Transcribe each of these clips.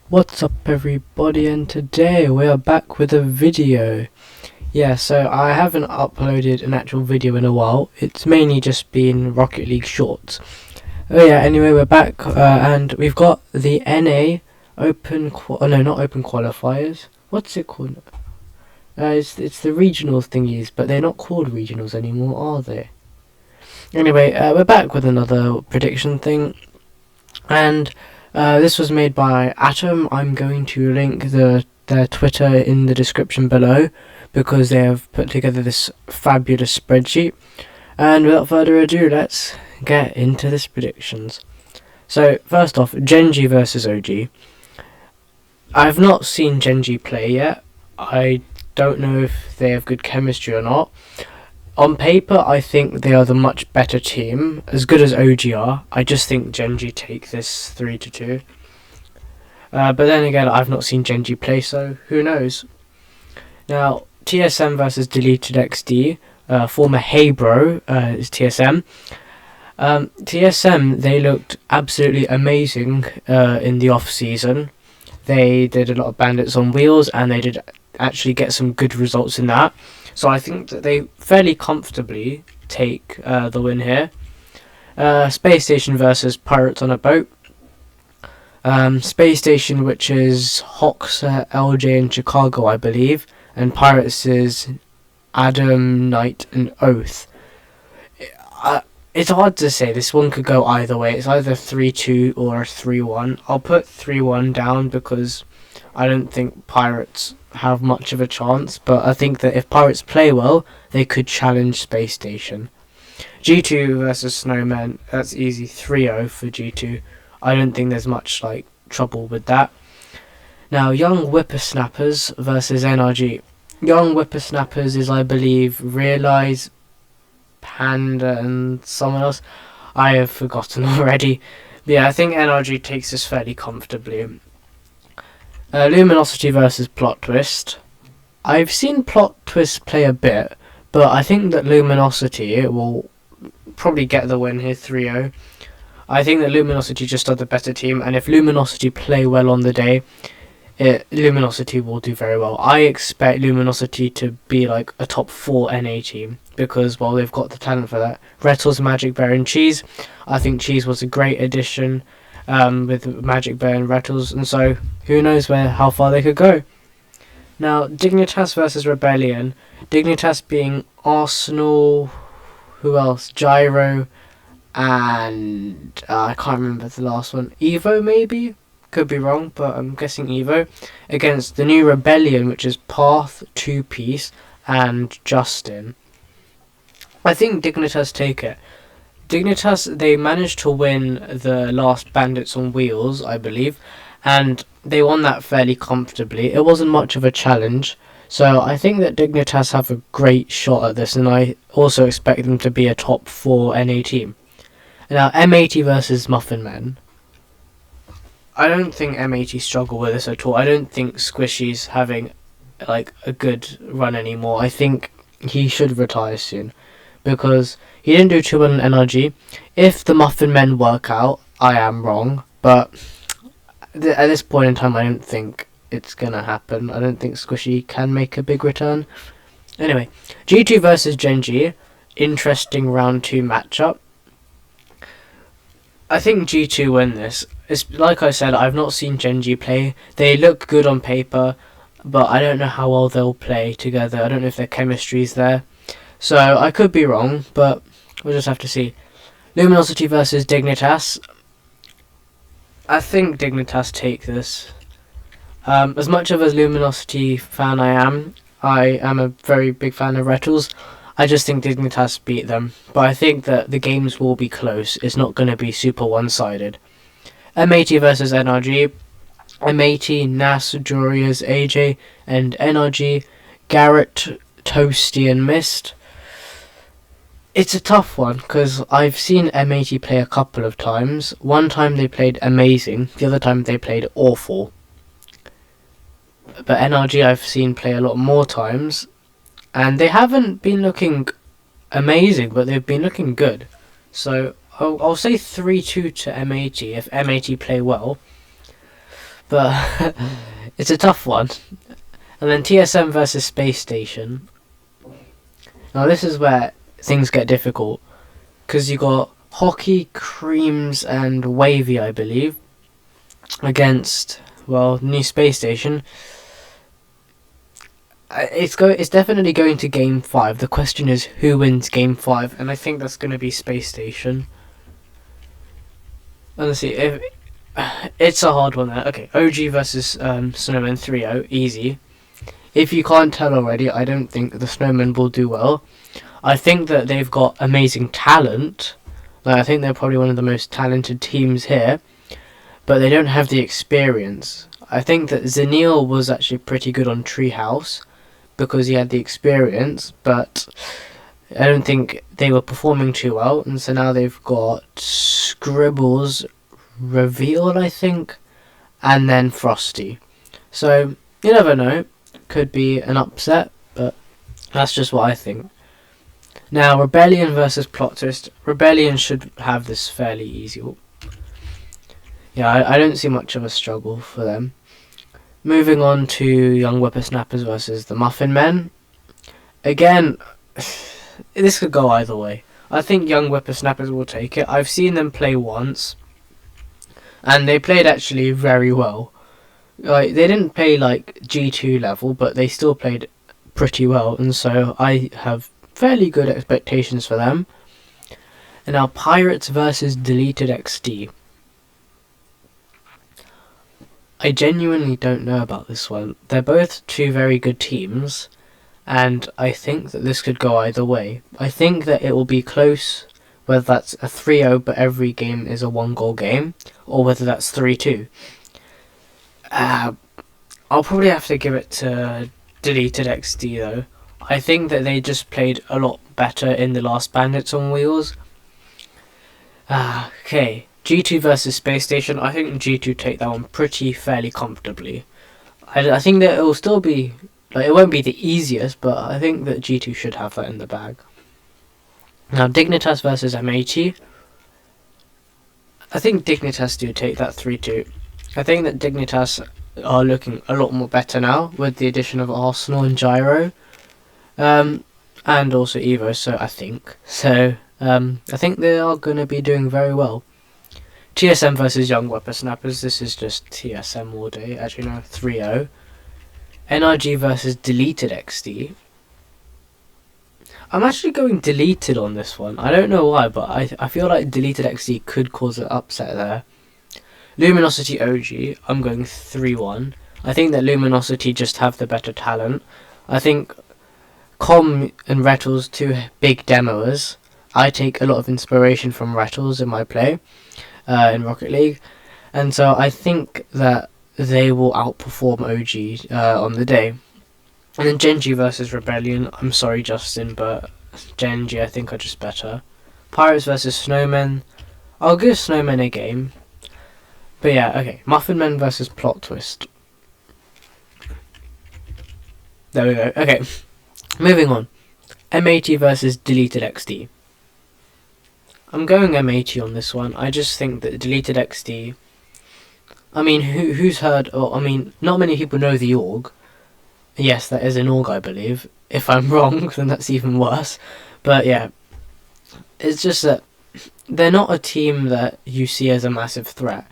What's up everybody, and today we are back with a video. So I haven't uploaded an actual video in a while. It's mainly just been Rocket League shorts. Anyway, we're back and we've got the NA not open qualifiers. What's it called? It's the regional thingies, but they're not called regionals anymore, are they? Anyway, we're back with another prediction thing, and this was made by Atom. I'm going to link their Twitter in the description below because they have put together this fabulous spreadsheet. And without further ado, let's get into this predictions. So first off, Genji versus OG. I've not seen Genji play yet. I don't know if they have good chemistry or not. On paper, I think they are the much better team, as good as OG are. I just think Genji take this 3-2. But then again, I've not seen Genji play, so who knows? Now, TSM versus Deleted XD. Former Heybro is TSM. TSM, they looked absolutely amazing in the off-season. They did a lot of bandits on wheels, and they did actually get some good results in that. So I think that they fairly comfortably take the win here. Space Station versus Pirates on a Boat. Space Station, which is Hawks, LJ in Chicago, I believe, and Pirates is Adam, Knight, and Oath. It's hard to say. This one could go either way. It's either 3-2 or 3-1. I'll put 3-1 down because I don't think Pirates have much of a chance, but I think that if Pirates play well, they could challenge Space Station. G2 versus Snowman, that's easy, 3-0 for G2. I don't think there's much trouble with that. Now, Young Whippersnappers versus NRG. Young Whippersnappers is, I believe, Realize, Panda, and someone else. I have forgotten already. But yeah, I think NRG takes this fairly comfortably. Luminosity versus Plot Twist. I've seen Plot Twist play a bit, but I think that Luminosity will probably get the win here, 3-0. I think that Luminosity just are the better team, and if Luminosity play well on the day, Luminosity will do very well. I expect Luminosity to be like a top 4 NA team because, well, they've got the talent for that. Rettles, Magic Bear, and Cheese. I think Cheese was a great addition with Magic Bear and Rettles, and so who knows how far they could go. Now, Dignitas versus Rebellion. Dignitas being Arsenal, who else? Gyro, and I can't remember the last one. Evo, maybe? Could be wrong, but I'm guessing Evo. Against the new Rebellion, which is Path, Two Piece, and Justin. I think Dignitas take it. Dignitas, they managed to win the last Bandits on Wheels, I believe, and they won that fairly comfortably. It wasn't much of a challenge, so I think that Dignitas have a great shot at this, and I also expect them to be a top 4 NA team. Now, M80 versus Muffin Man. I don't think M80 struggle with this at all. I don't think Squishy's having a good run anymore. I think he should retire soon because he didn't do too well in NRG. If the Muffin Men work out, I am wrong, but at this point in time, I don't think it's gonna happen. I don't think Squishy can make a big return. Anyway, G2 versus Genji, interesting round 2 matchup. I think G2 win this. It's like I said, I've not seen Genji play. They look good on paper, but I don't know how well they'll play together. I don't know if their chemistry's there. So I could be wrong, but we'll just have to see. Luminosity versus Dignitas. I think Dignitas take this. As much of a Luminosity fan I am a very big fan of Rettles. I just think Dignitas beat them, but I think that the games will be close. It's not going to be super one-sided. M80 versus NRG. M80, Nas, Jorias, AJ, and NRG, Garrett, Toasty, and Mist. It's a tough one because I've seen M80 play a couple of times. One time they played amazing, the other time they played awful. But NRG I've seen play a lot more times, and they haven't been looking amazing, but they've been looking good. So I'll say 3-2 to M80 if M80 play well. but it's a tough one. And then TSM versus Space Station. Now this is where things get difficult, because you got Hockey, Creams, and Wavy, I believe, against, well, New Space Station. It's definitely going to Game 5. The question is who wins Game 5, and I think that's going to be Space Station. Let's see, if it's a hard one there. Okay, OG versus Snowman 3-0, easy. If you can't tell already, I don't think the Snowmen will do well. I think that they've got amazing talent. Like, I think they're probably one of the most talented teams here, but they don't have the experience. I think that Zenil was actually pretty good on Treehouse because he had the experience, but I don't think they were performing too well, and so now they've got Scribbles, Reveal, I think, and then Frosty. So you never know, could be an upset, but that's just what I think. Now, Rebellion versus Plot Twist. Rebellion should have this fairly easy. Yeah, I don't see much of a struggle for them. Moving on to Young Whippersnappers versus the Muffin Men. Again, this could go either way. I think Young Whippersnappers will take it. I've seen them play once, and they played actually very well. Like, they didn't play like G2 level, but they still played pretty well, and so I have fairly good expectations for them. And now Pirates versus Deleted XD. I genuinely don't know about this one. They're both two very good teams, and I think that this could go either way. I think that it will be close, whether that's a 3-0 but every game is a 1-goal game, or whether that's 3-2. I'll probably have to give it to Deleted XD though. I think that they just played a lot better in the last Bandits on Wheels. Okay, G2 versus Space Station. I think G2 take that one pretty fairly comfortably. I think that it will still be, like, it won't be the easiest, but I think that G2 should have that in the bag. Now Dignitas versus M80. I think Dignitas do take that 3-2. I think that Dignitas are looking a lot more better now with the addition of Arsenal and Gyro. And also Evo, so I think they are going to be doing very well. TSM versus Young Whippersnappers. This is just TSM all day. Actually, no, 3-0. NRG versus Deleted XD. I'm actually going Deleted on this one. I don't know why, but I feel like Deleted XD could cause an upset there. Luminosity OG. I'm going 3-1. I think that Luminosity just have the better talent. I think Com and Rattles, two big demoers. I take a lot of inspiration from Rattles in my play in Rocket League, and so I think that they will outperform OG on the day. And then Genji versus Rebellion. I'm sorry, Justin, but Genji I think are just better. Pirates versus Snowmen. I'll give Snowmen a game. But yeah, okay. Muffin Men versus Plot Twist. There we go. Okay. Moving on. M80 versus Deleted XD. I'm going M80 on this one. I just think that Deleted XD... I mean, who's heard... Or, I mean, not many people know the org. Yes, that is an org, I believe. If I'm wrong, then that's even worse. But yeah. It's just that they're not a team that you see as a massive threat.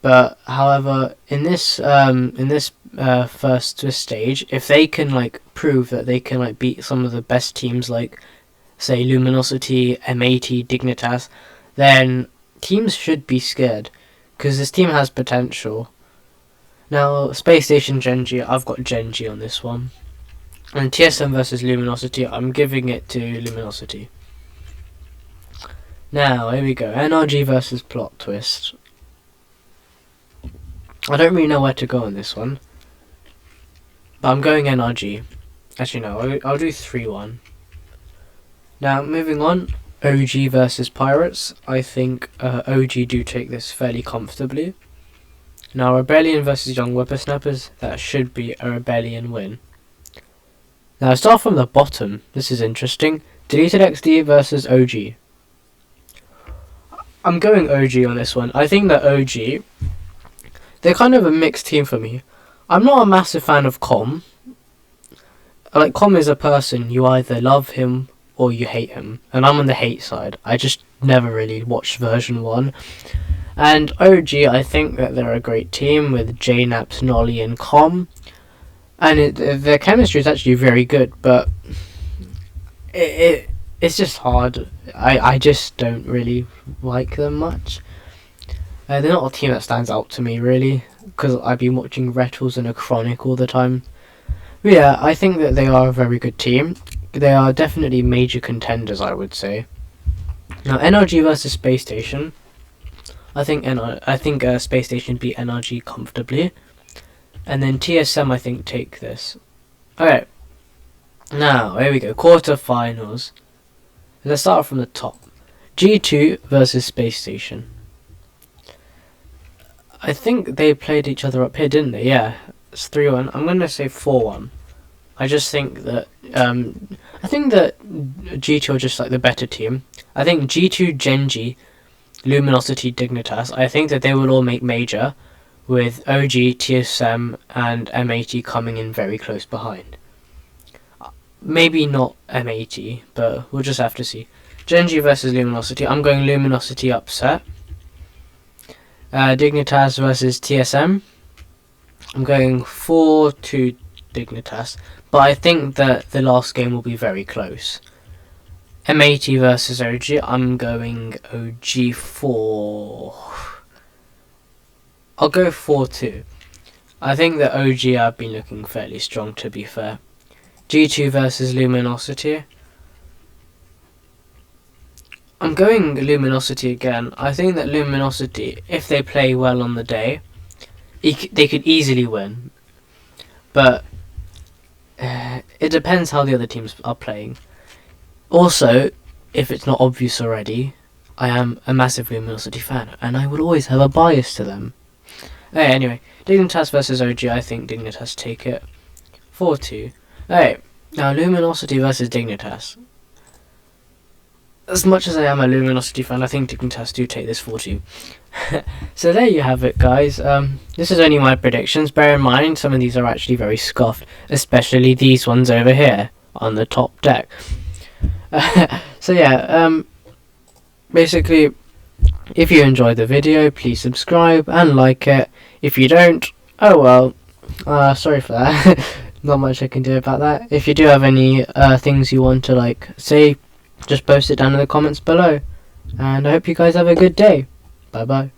But, however, in this first stage, if they can, like, prove that they can, like, beat some of the best teams, like, say, Luminosity, M80, Dignitas, then teams should be scared, because this team has potential. Now, Space Station Genji, I've got Genji on this one. And TSM versus Luminosity, I'm giving it to Luminosity. Now, here we go. NRG versus Plot Twist. I don't really know where to go on this one, but I'm going NRG. Actually, no, I'll do 3-1. Now, moving on, OG versus Pirates. I think OG do take this fairly comfortably. Now, Rebellion versus Young Whippersnappers. That should be a Rebellion win. Now, start from the bottom. This is interesting. Deleted XD versus OG. I'm going OG on this one. I think that OG... they're kind of a mixed team for me. I'm not a massive fan of Com. Like, Com is a person, you either love him or you hate him, and I'm on the hate side. I just never really watched version 1. And OG, I think that they're a great team with JNaps, Nolly and Com, and their chemistry is actually very good, but it's just hard. I just don't really like them much. They're not a team that stands out to me, really, because I've been watching Retals and a Chronic all the time. But yeah, I think that they are a very good team. They are definitely major contenders, I would say. Now, NRG versus Space Station. I think Space Station beat NRG comfortably. And then TSM, I think, take this. Okay. Now, here we go. Quarterfinals. Let's start from the top. G2 versus Space Station. I think they played each other up here, didn't they? Yeah. It's 3-1. I'm going to say 4-1. I just think that G2 are just like the better team. I think G2, Genji, Luminosity, Dignitas, I think that they will all make major, with OG, TSM and M80 coming in very close behind. Maybe not M80, but we'll just have to see. Genji versus Luminosity. I'm going Luminosity upset. Dignitas versus TSM. I'm going 4-2 Dignitas, but I think that the last game will be very close. M80 versus OG. I'm going OG 4. I'll go 4-2. I think that OG have been looking fairly strong, to be fair. G2 versus Luminosity. I'm going Luminosity again. I think that Luminosity, if they play well on the day, they could easily win. But it depends how the other teams are playing. Also, if it's not obvious already, I am a massive Luminosity fan, and I will always have a bias to them. Anyway, Dignitas versus OG, I think Dignitas take it. 4-2. Alright, now Luminosity versus Dignitas. As much as I am a Luminosity fan, I think Dignitas do take this 4-2. So there you have it, guys. This is only my predictions. Bear in mind, some of these are actually very scuffed, especially these ones over here on the top deck. So yeah, basically, if you enjoyed the video, please subscribe and like it. If you don't, oh well, sorry for that. Not much I can do about that. If you do have any things you want to say, just post it down in the comments below. And I hope you guys have a good day. Bye bye.